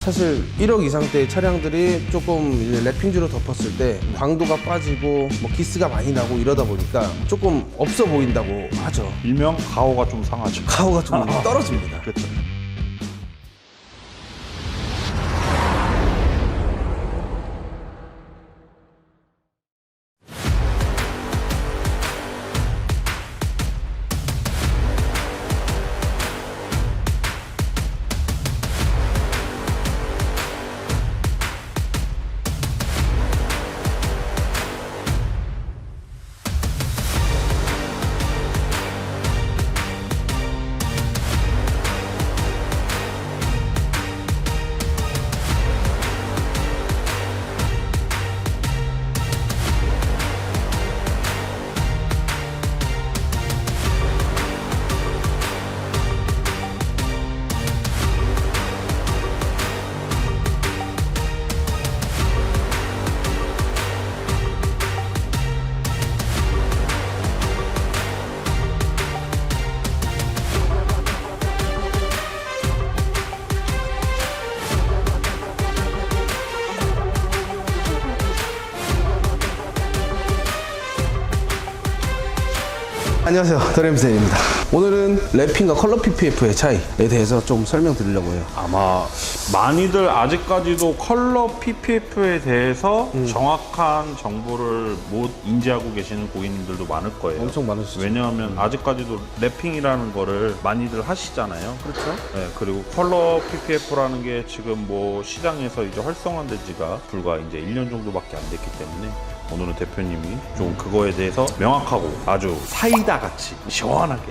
사실 1억 이상대의 차량들이 조금 이제 랩핑지로 덮었을 때 광도가 빠지고 뭐 기스가 많이 나고 이러다 보니까 조금 없어 보인다고 하죠. 일명 가오가 좀 상하죠. 가오가 좀 떨어집니다. 그렇죠. 안녕하세요, 더램쌤입니다. 오늘은 랩핑과 컬러 PPF의 차이에 대해서 좀 설명드리려고 해요. 아마 많이들 아직까지도 컬러 PPF에 대해서 정확한 정보를 못 인지하고 계시는 고객님들도 많을 거예요. 엄청 많으시죠? 왜냐하면 아직까지도 랩핑이라는 거를 많이들 하시잖아요. 그렇죠? 네, 그리고 컬러 PPF라는 게 지금 뭐 시장에서 이제 활성화된 지가 불과 이제 1년 정도밖에 안 됐기 때문에 오늘은 대표님이 좀 그거에 대해서 명확하고 아주 사이다 같이 시원하게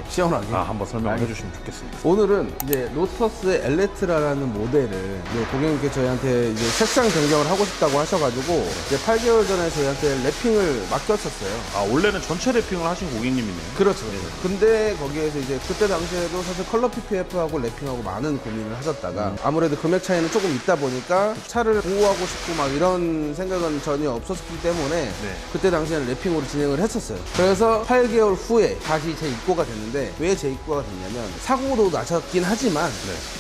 한번 설명을 해주시면 좋겠습니다. 오늘은 이제 로터스의 엘레트라라는 모델을 이제 고객님께 저희한테 이제 색상 변경을 하고 싶다고 하셔가지고 이제 8개월 전에 저희한테 랩핑을 맡겼었어요. 아, 원래는 전체 랩핑을 하신 고객님이네요. 그렇죠. 근데 거기에서 이제 그때 당시에도 사실 컬러 PPF하고 랩핑하고 많은 고민을 하셨다가 아무래도 금액 차이는 조금 있다 보니까 차를 보호하고 싶고 막 이런 생각은 전혀 없었기 때문에 그때 당시에는 랩핑으로 진행을 했었어요. 그래서 8개월 후에 다시 재입고가 됐는데 왜 재입고가 됐냐면 사고도 나셨긴 하지만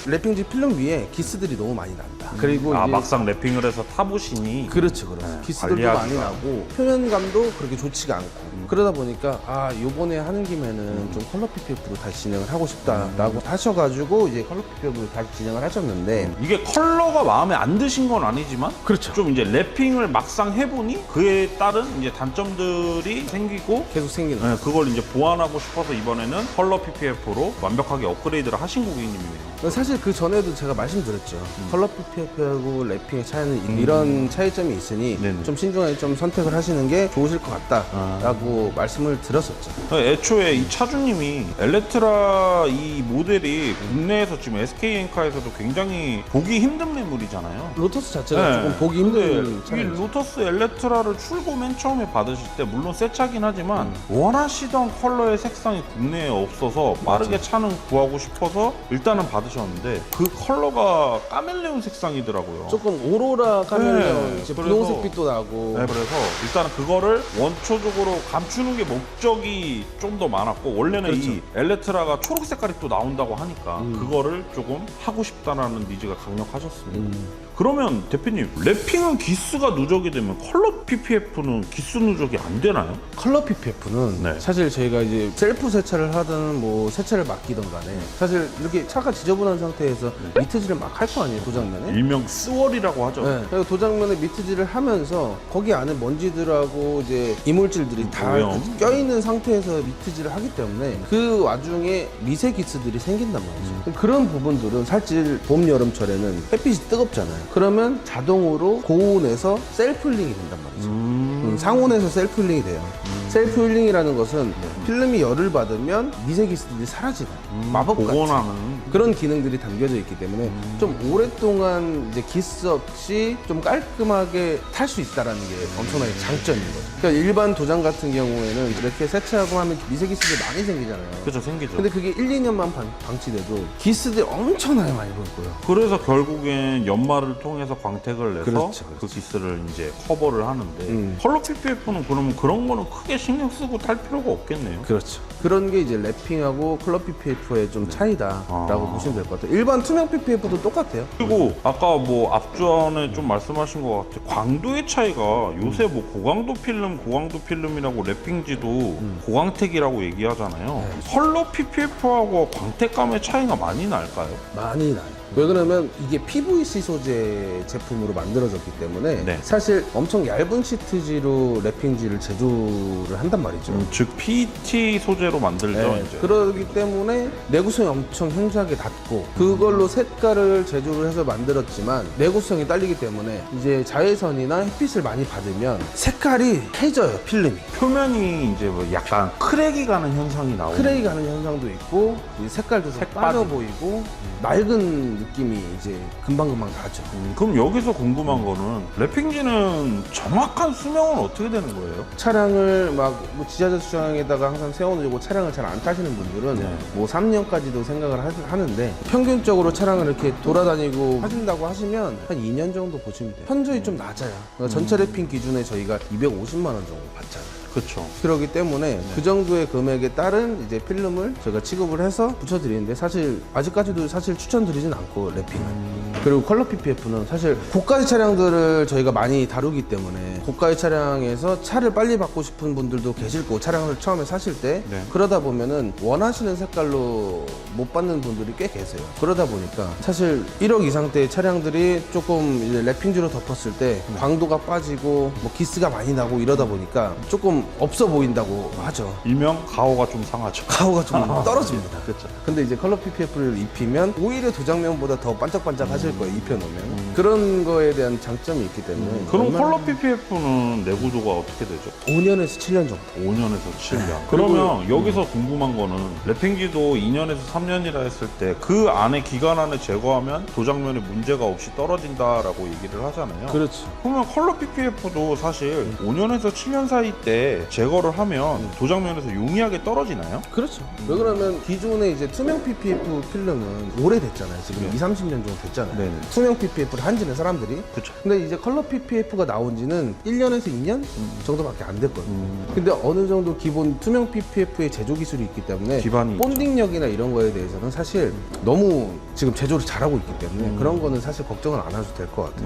랩핑지 필름 위에 기스들이 너무 많이 난다. 그리고 아, 이제 막상 랩핑을 해서 타보시니 그렇죠. 기스들도 많이 나고 표면감도 그렇게 좋지가 않고 그러다 보니까 아 요번에 하는 김에는 좀 컬러 PPF로 다시 진행을 하고 싶다라고 하셔가지고 이제 컬러 PPF로 다시 진행을 하셨는데 이게 컬러가 마음에 안 드신 건 아니지만 그렇죠. 좀 이제 랩핑을 막상 해보니 그에 따른 이제 단점들이 생기고 계속 생기는 거예요. 그걸 이제 보완하고 싶어서 이번에는 컬러 PPF로 완벽하게 업그레이드를 하신 고객님이에요. 사실 그 전에도 제가 말씀드렸죠. 컬러 PPF하고 랩핑의 차이는 이런 차이점이 있으니 네네. 좀 신중하게 좀 선택을 하시는 게 좋으실 것 같다라고 말씀을 드렸었죠. 애초에 이 차주님이 엘레트라 이 모델이 국내에서 지금 SK엔카에서도 굉장히 보기 힘든 매물이잖아요. 로터스 자체가 조금 보기 힘든 근데 이 차량이죠. 로터스 엘레트라를 출고 맨 처음에 받으실 때 물론 새 차긴 하지만 원하시던 컬러의 색상이 국내에 없어서 빠르게 차는 구하고 싶어서 일단은 받으셨는데 그 컬러가 카멜레온 색상이더라고요. 조금 오로라 카멜레온 네, 이제 그래서- 분홍색빛도 나고 네, 그래서 일단은 그거를 원초적으로 감추는 게 목적이 좀 더 많았고 원래는 그렇죠. 이 엘레트라가 초록 색깔이 또 나온다고 하니까 그거를 조금 하고 싶다라는 니즈가 강력하셨습니다. 그러면 대표님 랩핑은 기스가 누적이 되면 컬러 PPF는 기스 누적이 안 되나요? 컬러 PPF는 네. 사실 저희가 이제 셀프 세차를 하든 뭐 세차를 맡기든 간에 사실 이렇게 차가 지저분한 상태에서 미트질을 막 할 거 아니에요, 도장면에. 일명 스월이라고 하죠. 네. 그리고 도장면에 미트질을 하면서 거기 안에 먼지들하고 이제 이물질들이 다 오염. 껴있는 상태에서 미트질을 하기 때문에 그 와중에 미세 기스들이 생긴단 말이죠. 그런 부분들은 사실 봄, 여름철에는 햇빛이 뜨겁잖아요. 그러면 자동으로 고온에서 셀프 힐링이 된단 말이죠. 상온에서 셀프 힐링이 돼요. 셀프 힐링이라는 것은 필름이 열을 받으면 미세 기스들이 사라지는 마법같이 복원하는 그런 기능들이 담겨져 있기 때문에 좀 오랫동안 이제 기스 없이 좀 깔끔하게 탈 수 있다라는 게 엄청나게 장점인 거죠. 그러니까 일반 도장 같은 경우에는 이렇게 세차하고 하면 미세 기스들이 많이 생기잖아요. 그죠 생기죠. 근데 그게 1, 2년만 방치돼도 기스들이 엄청나게 많이 보일 거예요. 그래서 결국엔 연말을 통해서 광택을 내서 그렇죠, 그 기스를 이제 커버를 하는데 음. 컬러 PPF는 그러면 그런 거는 크게 신경 쓰고 탈 필요가 없겠네요. 그렇죠. 그런 게 이제 랩핑하고 컬러 PPF의 좀 차이다라고 아. 보시면 될 것 같아요. 일반 투명 PPF도 똑같아요. 그리고 아까 뭐 앞전에 좀 말씀하신 것 같아요. 광도의 차이가 요새 뭐 고강도 필름이라고 랩핑지도 고광택이라고 얘기하잖아요. 컬러 PPF하고 광택감의 차이가 많이 날까요? 많이 나요. 왜 그러면 이게 PVC 소재 제품으로 만들어졌기 때문에 네. 사실 엄청 얇은 시트지로 랩핑지를 제조를 한단 말이죠. 즉 PET 소재로 만들죠. 네, 이제. 그러기 때문에 내구성이 엄청 현저하게 낮고 그걸로 색깔을 제조를 해서 만들었지만 내구성이 딸리기 때문에 이제 자외선이나 햇빛을 많이 받으면 색깔이 해져요. 필름이 표면이 이제 뭐 약간 크랙이 가는 현상이 나오는. 크레이 가는 현상도 있고 이 색깔도 좀 빠져 보이고 맑은 느낌이 이제 금방금방 나죠. 그럼 여기서 궁금한 거는 랩핑지는 정확한 수명은 어떻게 되는 거예요? 차량을 막뭐 지하철 주차장에다가 항상 세워놓고 차량을 잘 안 타시는 분들은 네. 뭐 3년까지도 생각을 하는데 평균적으로 차량을 이렇게 돌아다니고 하신다고 하시면 한 2년 정도 보시면 돼요. 현저히 좀 낮아요. 그러니까 전체 랩핑 기준에 저희가 250만 원 정도 받잖아요. 그렇죠. 그렇기 때문에 그 정도의 금액에 따른 이제 필름을 저희가 취급을 해서 붙여드리는데 사실 아직까지도 사실 추천드리진 않고 랩핑은. 그리고 컬러 PPF는 사실 고가의 차량들을 저희가 많이 다루기 때문에 고가의 차량에서 차를 빨리 받고 싶은 분들도 계실 거고 차량을 처음에 사실 때 네. 그러다 보면은 원하시는 색깔로 못 받는 분들이 꽤 계세요. 그러다 보니까 사실 1억 이상대의 차량들이 조금 이제 랩핑지로 덮었을 때 광도가 빠지고 뭐 기스가 많이 나고 이러다 보니까 조금 없어 보인다고 하죠. 일명 가오가 좀 상하죠. 가오가 좀 떨어집니다. 그렇죠. 근데 이제 컬러 PPF를 입히면 오히려 도장면보다 더 반짝반짝 하실 거예요. 입혀놓으면. 그런 거에 대한 장점이 있기 때문에. 그럼 얼마나- 컬러 PPF는 내구도가 어떻게 되죠? 5년에서 7년 정도. 5년에서 7년. 네. 그러면 여기서 궁금한 거는 랩핑지도 2년에서 3년이라 했을 때 그 안에 기간 안에 제거하면 도장면에 문제가 없이 떨어진다라고 얘기를 하잖아요. 그렇죠. 그러면 컬러 PPF도 사실 5년에서 7년 사이 때 제거를 하면 도장면에서 용이하게 떨어지나요? 그렇죠. 왜 그러면 기존에 이제 투명 PPF 필름은 오래됐잖아요. 지금 네. 2, 30년 정도 됐잖아요. 네네. 투명 PPF를 한지는 사람들이. 그렇죠. 근데 이제 컬러 PPF가 나온 지는 1년에서 2년 정도밖에 안 됐거든요. 근데 어느 정도 기본 투명 PPF의 제조 기술이 있기 때문에 기반이 본딩력이나 이런 거에 대해서는 사실 너무 지금 제조를 잘하고 있기 때문에 그런 거는 사실 걱정을 안 하셔도 될 것 같아요.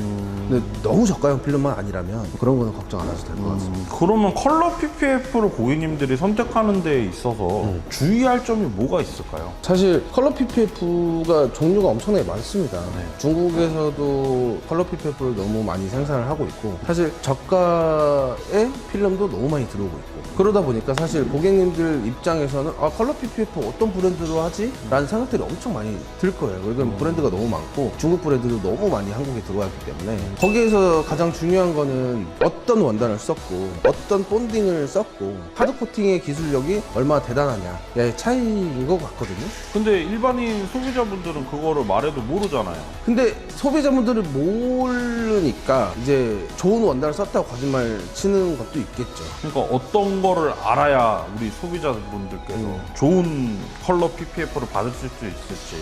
근데 너무 저가형 필름만 아니라면 그런 거는 걱정 안 하셔도 될 것 같습니다. 그러면 컬러 PPF를 고객님들이 선택하는 데 있어서 주의할 점이 뭐가 있을까요? 사실 컬러 PPF가 종류가 엄청나게 많습니다. 네. 중국에서도 컬러 PPF를 너무 많이 생산을 하고 있고 사실 저가의 필름도 너무 많이 들어오고 있고 그러다 보니까 사실 고객님들 입장에서는 아 컬러 PPF 어떤 브랜드로 하지? 라는 생각들이 엄청 많이 들 거예요. 왜냐면 브랜드가 너무 많고 중국 브랜드도 너무 많이 한국에 들어와 있기 때문에 거기에서 가장 중요한 거는 어떤 원단을 썼고 어떤 본딩을 썼고 하드 코팅의 기술력이 얼마나 대단하냐의 차이인 것 같거든요. 근데 일반인 소비자분들은 그거를 말해도 모르잖아요. 근데 소비자분들이 모르니까 이제 좋은 원단을 썼다고 거짓말 치는 것도 있겠죠. 그러니까 어떤 거를 알아야 우리 소비자분들께서 좋은 컬러 PPF를 받으실 수 있을지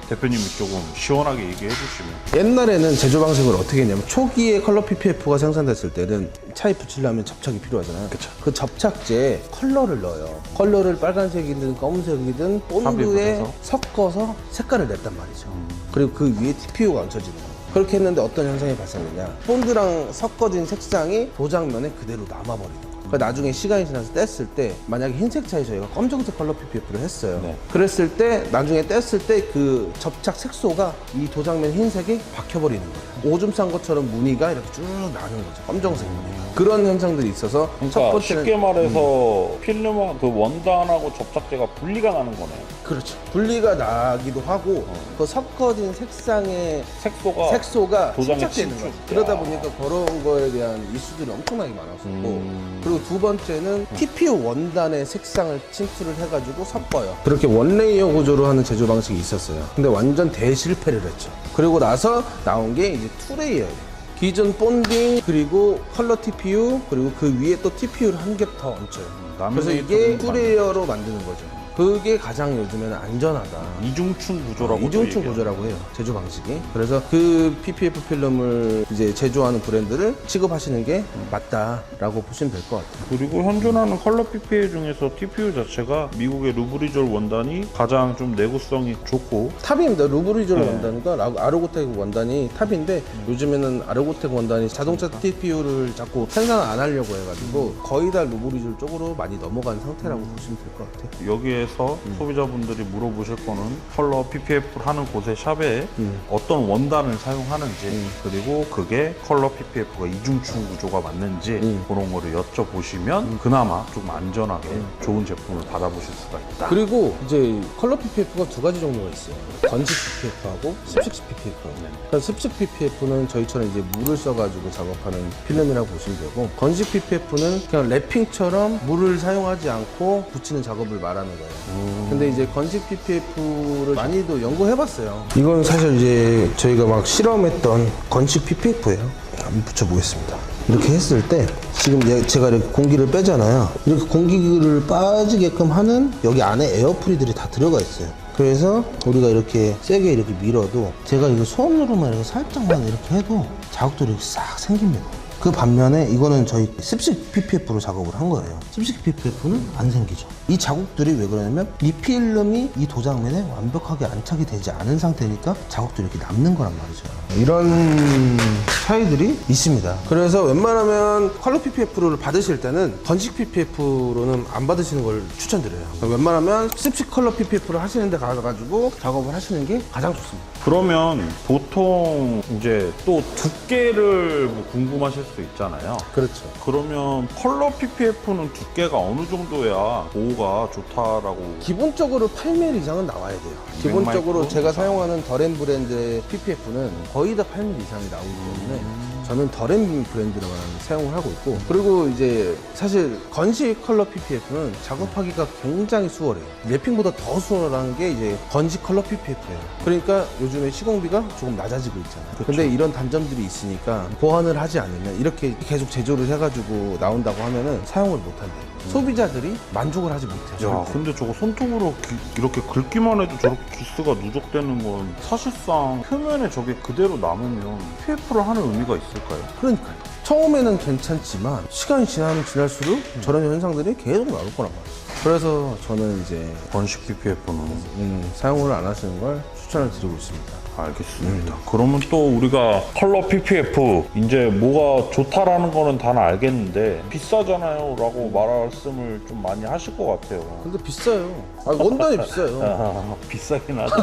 대표님이 조금 시원하게 얘기해 주시면. 옛날에는 제조 방식을 어떻게 했냐면 초기에 컬러 PPF가 생산됐을 때는 차에 붙이려면 접착이 필요하잖아요. 그 접착제에 컬러를 넣어요. 컬러를 빨간색이든 검은색이든 본드에 삽입을 해서? 섞어서 색깔을 냈단 말이죠. 그리고 그 위에 TPU가 얹혀지는 거예요. 그렇게 했는데 어떤 현상이 발생되냐. 본드랑 섞어진 색상이 도장면에 그대로 남아버리는 거예요. 그러니까 나중에 시간이 지나서 뗐을 때 만약에 흰색 차에 저희가 검정색 컬러 PPF를 했어요. 네. 그랬을 때 나중에 뗐을 때 그 접착 색소가 이 도장면 흰색에 박혀버리는 거예요. 오줌 싼 것처럼 무늬가 이렇게 쭉 나는 거죠. 검정색 무늬가. 그런 현상들이 있어서 첫 그러니까 번째는 쉽게 말해서 필름하고 그 원단하고 접착제가 분리가 나는 거네요. 그렇죠. 분리가 나기도 하고 그 섞어진 색상의 색소가 도장에 침착되는 침투. 거죠. 그러다 보니까 그런 거에 대한 이슈들이 엄청나게 많았었고 그리고 두 번째는 TPU 원단의 색상을 침투를 해가지고 섞어요. 그렇게 원레이어 구조로 하는 제조 방식이 있었어요. 근데 완전 대실패를 했죠. 그리고 나서 나온 게 이제 투레이어예요. 기존 본딩 그리고 컬러 TPU 그리고 그 위에 또 TPU를 한 개 더 얹혀요. 그래서 이게 투레이어로 만드는 거죠. 그게 가장 요즘에는 안전하다. 이중층 구조라고 이중층 구조라고 해요. 제조 방식이. 그래서 그 PPF 필름을 이제 제조하는 브랜드를 취급하시는 게 맞다라고 보시면 될 것 같아요. 그리고 현존하는 컬러 PPA 중에서 TPU 자체가 미국의 루브리졸 원단이 가장 좀 내구성이 좋고 탑입니다. 루브리졸 네. 원단과 아르고텍 원단이 탑인데 요즘에는 아르고텍 원단이 자동차 TPU를 자꾸 생산 안 하려고 해가지고 거의 다 루브리졸 쪽으로 많이 넘어간 상태라고 보시면 될 것 같아요. 여기에서 소비자분들이 물어보실 거는 컬러 PPF를 하는 곳의 샵에 어떤 원단을 사용하는지 그리고 그게 컬러 PPF가 이중층 구조가 맞는지 그런 거를 여쭤보시면 그나마 좀 안전하게 좋은 제품을 받아보실 수가 있다. 그리고 이제 컬러 PPF가 두 가지 정도가 있어요. 건식 PPF하고 습식 PPF. 그러니까 습식 PPF는 저희처럼 이제 물을 써가지고 작업하는 필름이라고 보시면 되고, 건식 PPF는 그냥 랩핑처럼 물을 사용하지 않고 붙이는 작업을 말하는 거예요. 근데 이제 건식 PPF를 많이도 연구해봤어요. 이건 사실 이제 저희가 막 실험했던 건식 PPF예요. 한번 붙여보겠습니다. 이렇게 했을 때 지금 제가 이렇게 공기를 빼잖아요. 이렇게 공기를 빠지게끔 하는 여기 안에 에어프리들이 다 들어가 있어요. 그래서 우리가 이렇게 세게 이렇게 밀어도 제가 이거 손으로만 이렇게 살짝만 이렇게 해도 자국들이 이렇게 싹 생깁니다. 그 반면에 이거는 저희 습식 PPF로 작업을 한 거예요. 습식 PPF는 안 생기죠. 이 자국들이 왜 그러냐면 이 필름이 이 도장면에 완벽하게 안착이 되지 않은 상태니까 자국들이 이렇게 남는 거란 말이죠. 이런 차이들이 있습니다. 그래서 웬만하면 컬러 PPF를 받으실 때는 건식 PPF로는 안 받으시는 걸 추천드려요. 웬만하면 습식 컬러 PPF를 하시는 데 가가지고 작업을 하시는 게 가장 좋습니다. 그러면 보통 이제 또 두께를 뭐 궁금하실 수 있잖아요. 그렇죠. 그러면 컬러 PPF는 두께가 어느 정도야 보호가 좋다라고? 기본적으로 8mm 이상은 나와야 돼요. 기본적으로 맥마이크로? 제가 사용하는 더렌 브랜드의 PPF는 거의 다 8mm 이상이 나오기 때문에 저는 더렌 브랜드로만 사용을 하고 있고, 그리고 이제 사실 건식 컬러 PPF는 작업하기가 굉장히 수월해요. 랩핑보다 더 수월한 게 이제 건식 컬러 PPF예요. 그러니까 요즘에 시공비가 조금 낮아지고 있잖아요. 근데 이런 단점들이 있으니까 보완을 하지 않으면 이렇게 계속 제조를 해가지고 나온다고 하면은 사용을 못 한대요. 소비자들이 만족을 하지 못해요. 야, 근데 저거 손톱으로 이렇게 긁기만 해도 저렇게 기스가 누적되는 건 사실상 표면에 저게 그대로 남으면 PPF를 하는 의미가 있을까요? 그러니까요. 처음에는 괜찮지만 시간이 지날수록 저런 현상들이 계속 나올 거란 말이에요. 그래서 저는 이제 건식 PPF는 사용을 안 하시는 걸 추천을 드리고 있습니다. 알겠습니다. 그러면 또 우리가 컬러 PPF 이제 뭐가 좋다라는 거는 다 알겠는데 비싸잖아요 라고 말씀을 좀 많이 하실 것 같아요. 근데 비싸요. 원단이 비싸요. 비싸긴 하죠.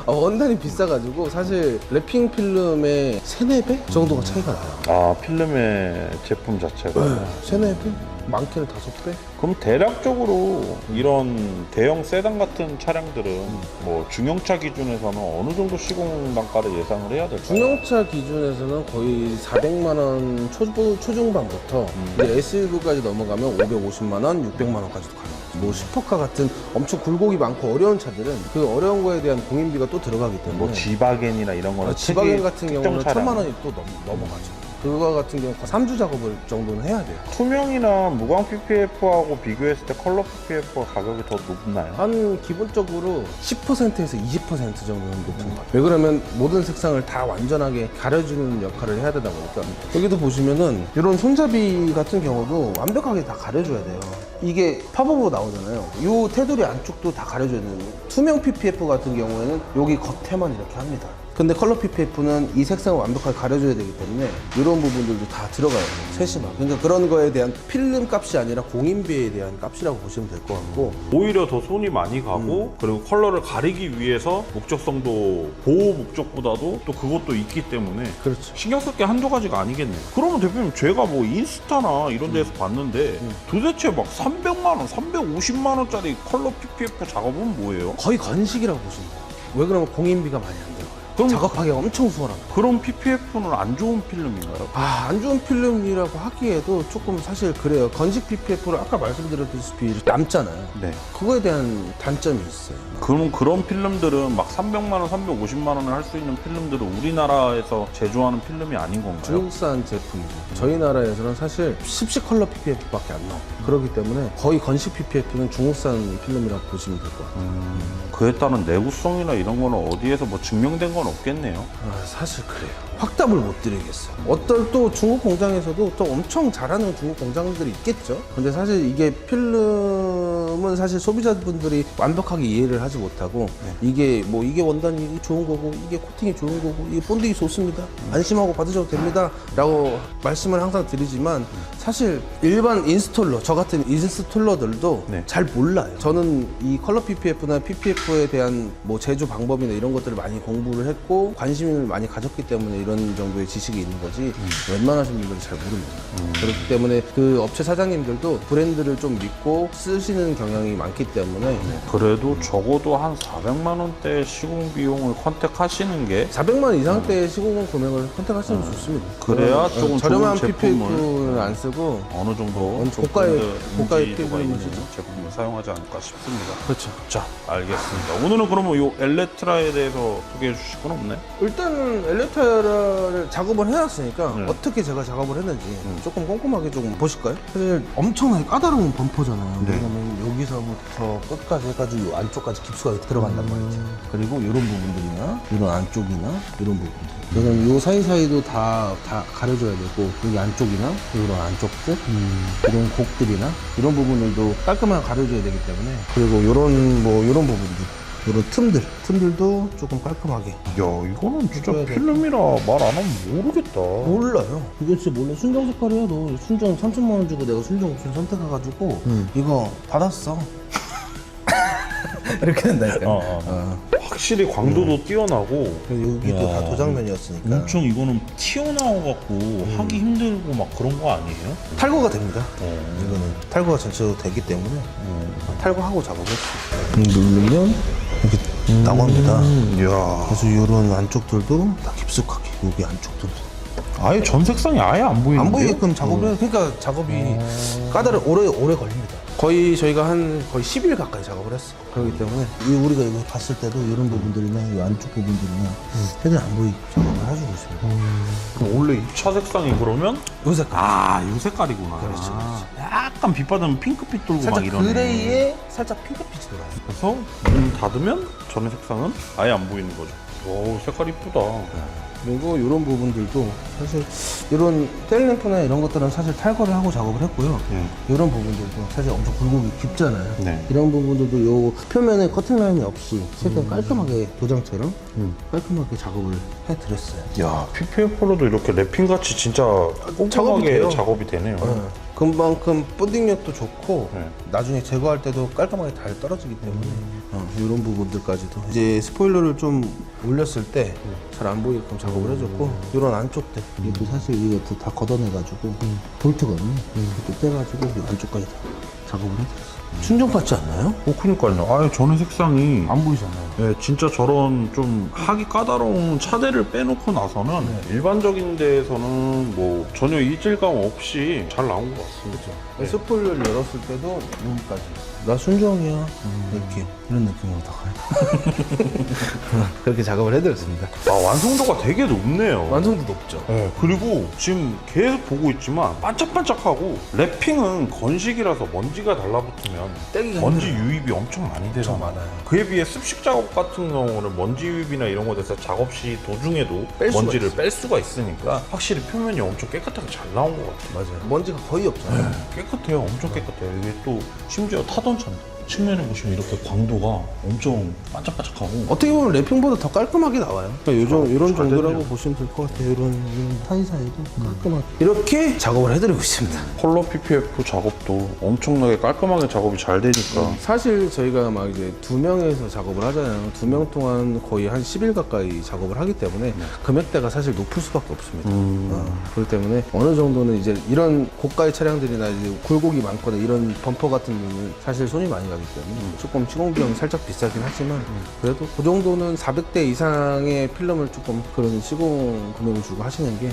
원단이 비싸가지고 사실 랩핑 필름의 3, 4배 정도가 차이가 나요. 아, 필름의 제품 자체가 3, 4배? 많게는 5배? 그럼 대략적으로 이런 대형 세단 같은 차량들은 뭐 중형차 기준에서는 어느 정도 시공 단가를 예상을 해야 될까요? 중형차 기준에서는 거의 400만 원 초중반부터 이제 SUV까지 넘어가면 550만 원, 600만 원까지도 가요. 뭐 슈퍼카 같은 엄청 굴곡이 많고 어려운 차들은 그 어려운 거에 대한 공인비가 또 들어가기 때문에 뭐 지바겐이나 이런 거는 지바겐 같은 경우는 차량. 1000만 원이 또 넘어가죠. 그거 같은 경우 3주 작업을 정도는 해야 돼요. 투명이나 무광 PPF하고 비교했을 때 컬러 PPF가 가격이 더 높나요? 한 기본적으로 10%에서 20% 정도는 높은 것 같아요. 왜 그러면 모든 색상을 다 완전하게 가려주는 역할을 해야 되다 보니까 여기도 보시면은 이런 손잡이 같은 경우도 완벽하게 다 가려줘야 돼요. 이게 팝업으로 나오잖아요. 이 테두리 안쪽도 다 가려줘야 되는 거예요. 투명 PPF 같은 경우에는 여기 겉에만 이렇게 합니다. 근데 컬러 PPF는 이 색상을 완벽하게 가려줘야 되기 때문에 이런 부분들도 다 들어가요. 세심하게. 그러니까 그런 거에 대한 필름 값이 아니라 공인비에 대한 값이라고 보시면 될 것 같고, 오히려 더 손이 많이 가고 그리고 컬러를 가리기 위해서 목적성도 보호 목적보다도 또 그것도 있기 때문에 그렇죠. 신경 쓸 게 한두 가지가 아니겠네요. 그러면 대표님 제가 뭐 인스타나 이런 데서 봤는데 도대체 막 300만 원, 350만 원짜리 컬러 PPF 작업은 뭐예요? 거의 건식이라고 보시면 돼요. 왜 그러면 공인비가 많이 안 들어가요. 작업하기가 엄청 수월합니다. 그럼 PPF는 안 좋은 필름인가요? 안 좋은 필름이라고 하기에도 조금 사실 그래요. 건식 PPF를 아까 말씀드렸다시피 남잖아요. 네. 그거에 대한 단점이 있어요. 그럼 그런 필름들은 막 300만 원, 350만 원을 할 수 있는 필름들은 우리나라에서 제조하는 필름이 아닌 건가요? 중국산 제품이죠. 저희 나라에서는 사실 10시 컬러 PPF밖에 안 나와요. 그렇기 때문에 거의 건식 PPF는 중국산 필름이라고 보시면 될 것 같아요. 그에 따른 내구성이나 이런 거는 어디에서 뭐 증명된 건 없겠네요. 사실 그래요. 확답을 못 드리겠어요. 어떨 또 중국 공장에서도 또 엄청 잘하는 중국 공장들이 있겠죠. 근데 사실 이게 필름은 사실 소비자분들이 완벽하게 이해를 하지 못하고 이게 뭐 이게 원단이 좋은 거고 이게 코팅이 좋은 거고 이게 본딩이 좋습니다. 안심하고 받으셔도 됩니다. 라고 말씀을 항상 드리지만 사실 일반 인스톨러, 저 같은 인스톨러들도 네. 잘 몰라요. 저는 이 컬러 PPF나 PPF에 대한 뭐 제조 방법이나 이런 것들을 많이 공부를 했고 관심을 많이 가졌기 때문에 이런 정도의 지식이 있는 거지 웬만하신 분들은 잘 모릅니다. 그렇기 때문에 그 업체 사장님들도 브랜드를 좀 믿고 쓰시는 경향이 많기 때문에 그래도 적어도 한 400만 원대 시공 비용을 컨택하시는 게 400만 원 이상대의 시공금 금액을 선택하시면 좋습니다. 그래야 그건, 조금 저렴한 좋은 제품을 PPF는 안 쓰고 어느 정도 좀 고가의 인지도가 필름을 있는 쓰죠. 제품을 사용하지 않을까 싶습니다. 그렇죠. 자, 알겠습니다. 오늘은 그러면 이 엘레트라에 대해서 소개해 주실 건 없나요? 일단은 엘리베이터를 작업을 해놨으니까 네. 어떻게 제가 작업을 했는지 조금 꼼꼼하게 조금 보실까요? 사실 엄청나게 까다로운 범퍼잖아요. 네. 왜냐면 여기서부터 끝까지 해가지고 이 안쪽까지 깁스가 들어간단 말이죠. 그리고 이런 부분들이나 이런 안쪽이나 이런 부분들. 저는 요 사이사이도 다 가려줘야 되고 여기 안쪽이나 이런 안쪽들 이런 곡들이나 이런 부분들도 깔끔하게 가려줘야 되기 때문에 그리고 요런 뭐 요런 부분들 이런 틈들도 조금 깔끔하게. 야, 이거는 진짜 줘야 돼. 필름이라 말 안 하면 모르겠다. 몰라요. 이거 진짜 몰라. 순정 색깔이야. 너 순정 3천만 원 주고 내가 순정 옵션 선택해가지고 이거 받았어. 이렇게 된다니까. 확실히 광도도 뛰어나고 여기도 야, 다 도장면이었으니까. 엄청 이거는 튀어나와갖고 하기 힘들고 막 그런 거 아니에요? 탈거가 됩니다. 이거는 탈거가 전체로 되기 때문에 탈거하고 작업했어. 누르면 이렇게 나옵니다. 이야, 그래서 이런 안쪽들도 다 깊숙하게 여기 안쪽들도 아예 전 색상이 아예 안 보이는데요? 안 보이게끔 작업을 해요. 그러니까 작업이 오래 걸립니다. 거의 저희가 한 거의 10일 가까이 작업을 했어요. 그렇기 때문에 우리가 이거 봤을 때도 이런 부분들이나 이 안쪽 부분들이나 최대한 안 보이게 작업을 해주고 있습니다. 그럼 원래 입차 색상이 그러면? 요 색깔. 아, 이 색깔이구나. 그렇죠, 그렇죠. 약간 빛 받으면 핑크빛 돌고 막 살짝 이러네. 그레이에 살짝 핑크빛이 들어가요. 그래서 문 닫으면 전의 색상은 아예 안 보이는 거죠. 오, 색깔 이쁘다. 그리고 이런 부분들도 사실 이런 테일램프나 이런 것들은 사실 탈거를 하고 작업을 했고요. 이런 부분들도 사실 엄청 굴곡이 깊잖아요. 네. 이런 부분들도 요 표면에 커팅 라인이 없이 최대한 깔끔하게 도장처럼 깔끔하게 작업을 해드렸어요. 야, PPF로도 이렇게 랩핑같이 진짜 작업이 꼼꼼하게 돼요. 작업이 되네요. 그만큼 본딩력도 좋고 네. 나중에 제거할 때도 깔끔하게 잘 떨어지기 때문에 이런 부분들까지도 이제 스포일러를 좀 올렸을 때 잘 안 보이게끔 작업을 해줬고 이런 안쪽들 이것도 사실 이것도 다 걷어내가지고 볼트거든요. 이것도 떼가지고 이 안쪽까지 다 작업을 해줬어요. 순정 같지 않나요? 그니까요. 아예 전의 색상이 안 보이잖아요. 네, 진짜 저런 좀 하기 까다로운 차대를 빼놓고 나서는 일반적인 데에서는 뭐 전혀 이질감 없이 잘 나온 것 같습니다. 네. 스포일러를 열었을 때도 여기까지 나 순정이야 이렇게 이런 느낌으로 다 가요. 그렇게 작업을 해드렸습니다. 아, 완성도가 되게 높네요. 완성도 높죠. 네, 그리고 지금 계속 보고 있지만 반짝반짝하고 랩핑은 건식이라서 먼지가 달라붙으면 떼기가 먼지 힘들어요. 유입이 엄청 많이 되잖아요. 많아요. 그에 비해 습식 작업 같은 경우는 먼지 유입이나 이런 거에 대해서 작업 시 도중에도 뺄 수가 먼지를 있어요. 뺄 수가 있으니까 확실히 표면이 엄청 깨끗하게 잘 나온 것 같아요. 맞아요. 먼지가 거의 없잖아요. 깨끗해요. 엄청 깨끗해요. 이게 또 심지어 타던 차인데 측면에 보시면 이렇게 광도가 엄청 반짝반짝하고 어떻게 보면 랩핑보다 더 깔끔하게 나와요. 그러니까 요즘 이런 잘 정도라고 됐네요. 보시면 될 것 같아요. 이런 사이사이도 깔끔하게 이렇게 작업을 해드리고 있습니다. 컬러 PPF 작업도 엄청나게 깔끔하게 작업이 잘 되니까 사실 저희가 막 이제 2명에서 작업을 하잖아요. 2명 동안 거의 한 10일 가까이 작업을 하기 때문에 금액대가 사실 높을 수밖에 없습니다. 그렇기 때문에 어느 정도는 이제 이런 고가의 차량들이나 이제 굴곡이 많거나 이런 범퍼 같은 경우는 사실 손이 많이 가기 들어가기 때문에 조금 시공 비용이 살짝 비싸긴 하지만 그래도 그 정도는 400대 이상의 필름을 조금 그런 시공 금액을 주고 하시는 게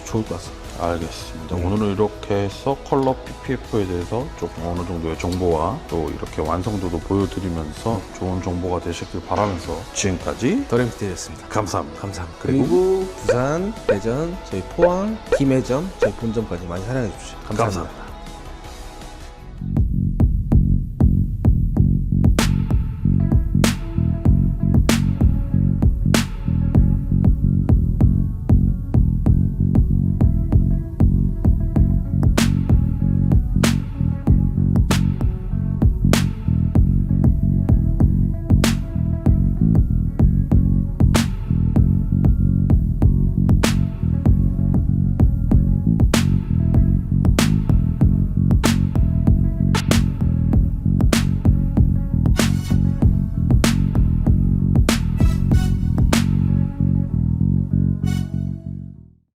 좋을 것 같습니다. 알겠습니다. 오늘은 이렇게 해서 컬러 PPF에 대해서 조금 어느 정도의 정보와 또 이렇게 완성도도 보여드리면서 좋은 정보가 되셨길 바라면서 지금까지 더램스테이였습니다. 감사합니다. 감사합니다. 그리고 부산, 대전, 저희 포항, 김해점, 저희 본점까지 많이 사랑해 주십시오. 감사합니다.